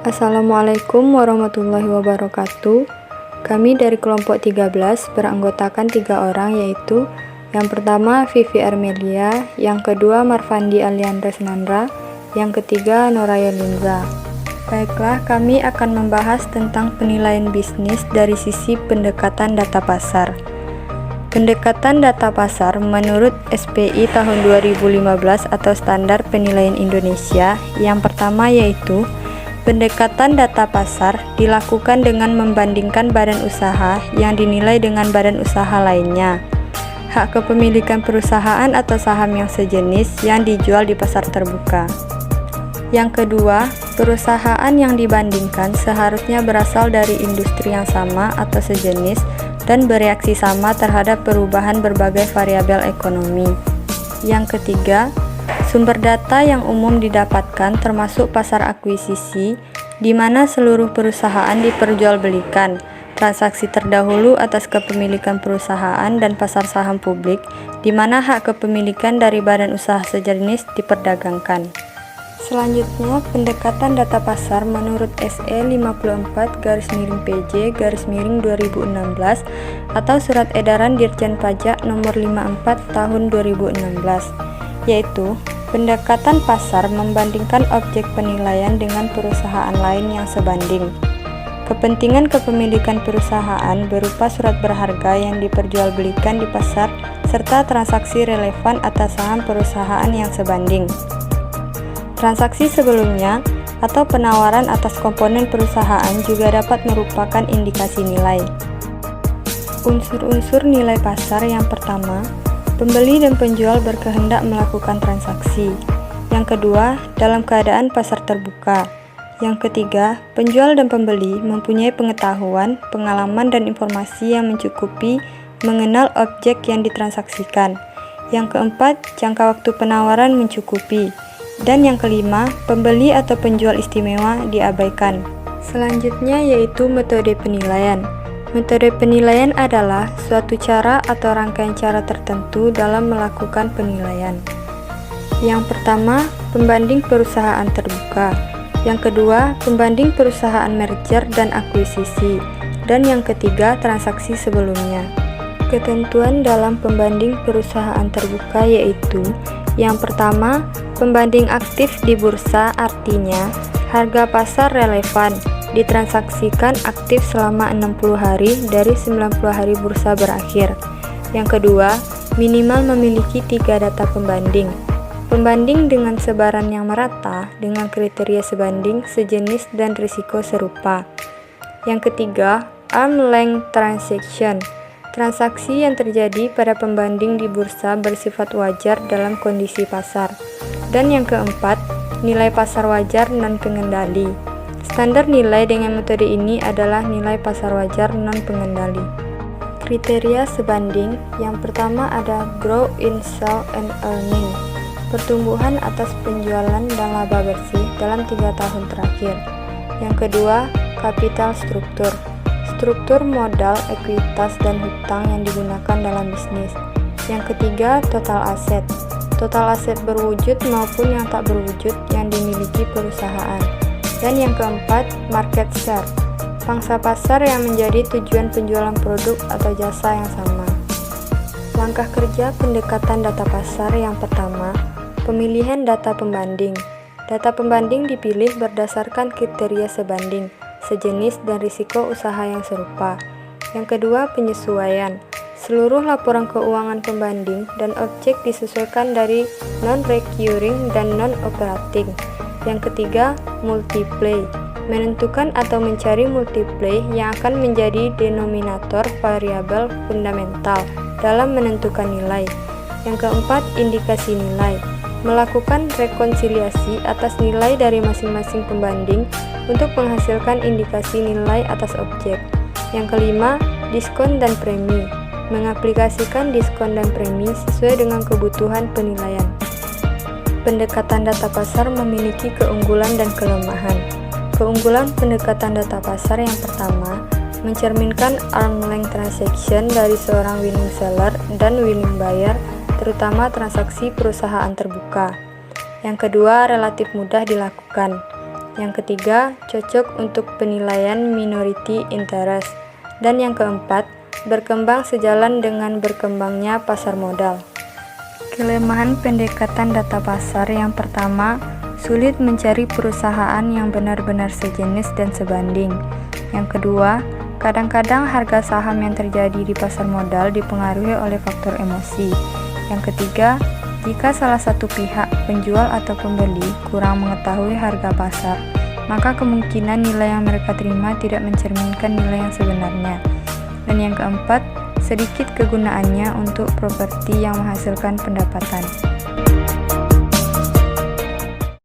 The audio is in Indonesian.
Assalamualaikum warahmatullahi wabarakatuh. Kami dari kelompok 13 beranggotakan 3 orang, yaitu yang pertama Vivi Armelia, yang kedua Marfandi Aliandra Senandra, yang ketiga Noraya Linza. Baiklah, kami akan membahas tentang penilaian bisnis dari sisi pendekatan data pasar. Pendekatan data pasar menurut SPI tahun 2015 atau Standar Penilaian Indonesia, yang pertama yaitu pendekatan data pasar dilakukan dengan membandingkan badan usaha yang dinilai dengan badan usaha lainnya, hak kepemilikan perusahaan atau saham yang sejenis yang dijual di pasar terbuka. Yang kedua, perusahaan yang dibandingkan seharusnya berasal dari industri yang sama atau sejenis dan bereaksi sama terhadap perubahan berbagai variabel ekonomi. Yang ketiga, sumber data yang umum didapatkan termasuk pasar akuisisi, di mana seluruh perusahaan diperjualbelikan, transaksi terdahulu atas kepemilikan perusahaan, dan pasar saham publik, di mana hak kepemilikan dari badan usaha sejenis diperdagangkan. Selanjutnya, pendekatan data pasar menurut SE 54-PJ-2016 atau Surat Edaran Dirjen Pajak Nomor 54 Tahun 2016, yaitu pendekatan pasar membandingkan objek penilaian dengan perusahaan lain yang sebanding. Kepentingan kepemilikan perusahaan berupa surat berharga yang diperjualbelikan di pasar serta transaksi relevan atas saham perusahaan yang sebanding. Transaksi sebelumnya atau penawaran atas komponen perusahaan juga dapat merupakan indikasi nilai. Unsur-unsur nilai pasar yang pertama, pembeli dan penjual berkehendak melakukan transaksi. Yang kedua, dalam keadaan pasar terbuka. Yang ketiga, penjual dan pembeli mempunyai pengetahuan, pengalaman, dan informasi yang mencukupi mengenal objek yang ditransaksikan. Yang keempat, jangka waktu penawaran mencukupi. Dan yang kelima, pembeli atau penjual istimewa diabaikan. Selanjutnya yaitu metode penilaian. Metode penilaian adalah suatu cara atau rangkaian cara tertentu dalam melakukan penilaian. Yang pertama, pembanding perusahaan terbuka. Yang kedua, pembanding perusahaan merger dan akuisisi. Dan yang ketiga, transaksi sebelumnya. Ketentuan dalam pembanding perusahaan terbuka yaitu: yang pertama, pembanding aktif di bursa, artinya harga pasar relevan ditransaksikan aktif selama 60 hari dari 90 hari bursa berakhir. Yang kedua, minimal memiliki 3 data pembanding. Pembanding dengan sebaran yang merata dengan kriteria sebanding, sejenis, dan risiko serupa. Yang ketiga, arm's length transaction. Transaksi yang terjadi pada pembanding di bursa bersifat wajar dalam kondisi pasar. Dan yang keempat, nilai pasar wajar non-pengendali. Standar nilai dengan metode ini adalah nilai pasar wajar non-pengendali. Kriteria sebanding yang pertama ada growth in sales and earning, pertumbuhan atas penjualan dan laba bersih dalam 3 tahun terakhir. Yang kedua, capital struktur, struktur modal, ekuitas, dan hutang yang digunakan dalam bisnis. Yang ketiga, total aset, total aset berwujud maupun yang tak berwujud yang dimiliki perusahaan. Dan yang keempat, market share, pangsa pasar yang menjadi tujuan penjualan produk atau jasa yang sama. Langkah kerja pendekatan data pasar yang pertama, pemilihan data pembanding. Data pembanding dipilih berdasarkan kriteria sebanding, sejenis, dan risiko usaha yang serupa. Yang kedua, penyesuaian. Seluruh laporan keuangan pembanding dan objek disesuaikan dari non-recurring dan non-operating. Yang ketiga, multiply. Menentukan atau mencari multiply yang akan menjadi denominator variabel fundamental dalam menentukan nilai. Yang keempat, indikasi nilai. Melakukan rekonsiliasi atas nilai dari masing-masing pembanding untuk menghasilkan indikasi nilai atas objek. Yang kelima, diskon dan premi. Mengaplikasikan diskon dan premi sesuai dengan kebutuhan penilaian. Pendekatan data pasar memiliki keunggulan dan kelemahan. Keunggulan pendekatan data pasar yang pertama, mencerminkan arm's length transaction dari seorang winning seller dan willing buyer, terutama transaksi perusahaan terbuka. Yang kedua, relatif mudah dilakukan. Yang ketiga, cocok untuk penilaian minority interest. Dan yang keempat, berkembang sejalan dengan berkembangnya pasar modal. Kelemahan pendekatan data pasar yang pertama, sulit mencari perusahaan yang benar-benar sejenis dan sebanding. Yang kedua, kadang-kadang harga saham yang terjadi di pasar modal dipengaruhi oleh faktor emosi. Yang ketiga, jika salah satu pihak, penjual atau pembeli, kurang mengetahui harga pasar, maka kemungkinan nilai yang mereka terima tidak mencerminkan nilai yang sebenarnya. Dan yang keempat, sedikit kegunaannya untuk properti yang menghasilkan pendapatan.